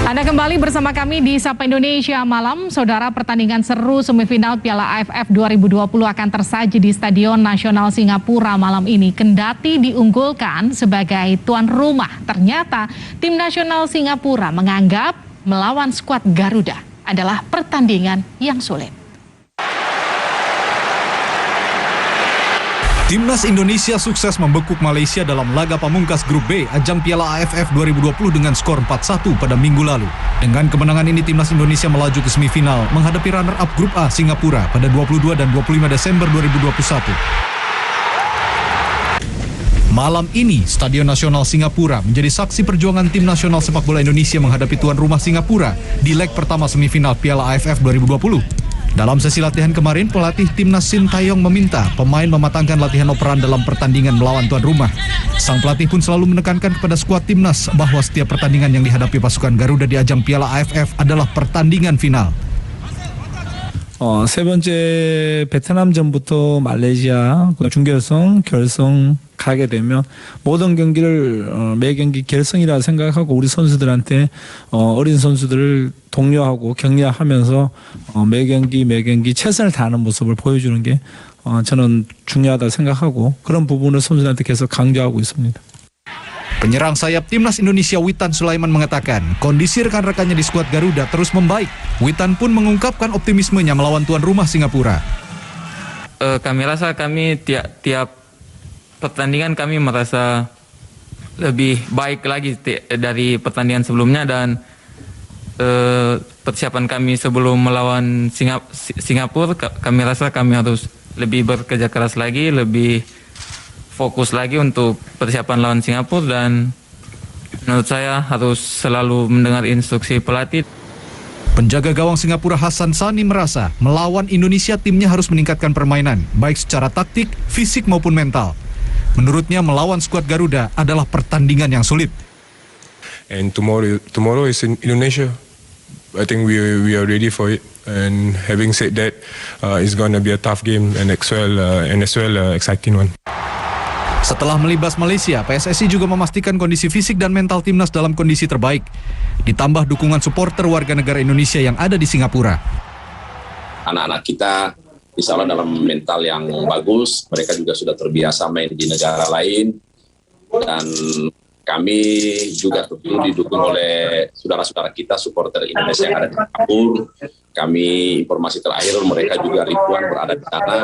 Anda kembali bersama kami di Sapa Indonesia Malam. Saudara, pertandingan seru semifinal Piala AFF 2020 akan tersaji di Stadion Nasional Singapura malam ini. Kendati diunggulkan sebagai tuan rumah, ternyata tim nasional Singapura menganggap melawan skuad Garuda adalah pertandingan yang sulit. Timnas Indonesia sukses membekuk Malaysia dalam laga pamungkas Grup B ajang Piala AFF 2020 dengan skor 4-1 pada minggu lalu. Dengan kemenangan ini, Timnas Indonesia melaju ke semifinal menghadapi runner-up Grup A Singapura pada 22 dan 25 Desember 2021. Malam ini, Stadion Nasional Singapura menjadi saksi perjuangan tim nasional sepak bola Indonesia menghadapi tuan rumah Singapura di leg pertama semifinal Piala AFF 2020. Dalam sesi latihan kemarin, pelatih timnas Sintayong meminta pemain mematangkan latihan operan dalam pertandingan melawan tuan rumah. Sang pelatih pun selalu menekankan kepada skuad timnas bahwa setiap pertandingan yang dihadapi pasukan Garuda di ajang Piala AFF adalah pertandingan final. 세 번째 베트남전부터 말레이시아 준결승, 결승 가게 되면 모든 경기를 매 경기 결승이라 생각하고 우리 선수들한테 어린 선수들을 독려하고 격려하면서 매 경기 최선을 다하는 모습을 보여주는 게 저는 중요하다 생각하고 그런 부분을 선수들한테 계속 강조하고 있습니다. Penyerang sayap timnas Indonesia Witan Sulaiman mengatakan kondisi rekan-rekannya di skuad Garuda terus membaik. Witan pun mengungkapkan optimismenya melawan tuan rumah Singapura. Kami rasa tiap pertandingan kami merasa lebih baik lagi dari pertandingan sebelumnya, dan persiapan kami sebelum melawan Singapura kami rasa kami harus lebih bekerja keras lagi, lebih fokus lagi untuk persiapan lawan Singapura, dan menurut saya harus selalu mendengar instruksi pelatih. Penjaga gawang Singapura Hasan Sani merasa melawan Indonesia timnya harus meningkatkan permainan, baik secara taktik, fisik maupun mental. Menurutnya melawan skuad Garuda adalah pertandingan yang sulit. And tomorrow is in Indonesia. I think we are ready for it. And having said that, it's gonna be a tough game and as well exciting one. Setelah melibas Malaysia, PSSI juga memastikan kondisi fisik dan mental timnas dalam kondisi terbaik. Ditambah dukungan supporter warga negara Indonesia yang ada di Singapura. Anak-anak kita insya Allah dalam mental yang bagus, mereka juga sudah terbiasa main di negara lain. Dan kami juga tentu didukung oleh saudara-saudara kita, supporter Indonesia yang ada di Singapura. Kami informasi terakhir mereka juga ribuan berada di sana.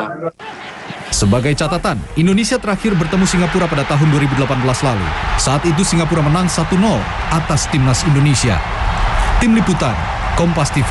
Sebagai catatan, Indonesia terakhir bertemu Singapura pada tahun 2018 lalu. Saat itu Singapura menang 1-0 atas timnas Indonesia. Tim Liputan, Kompas TV.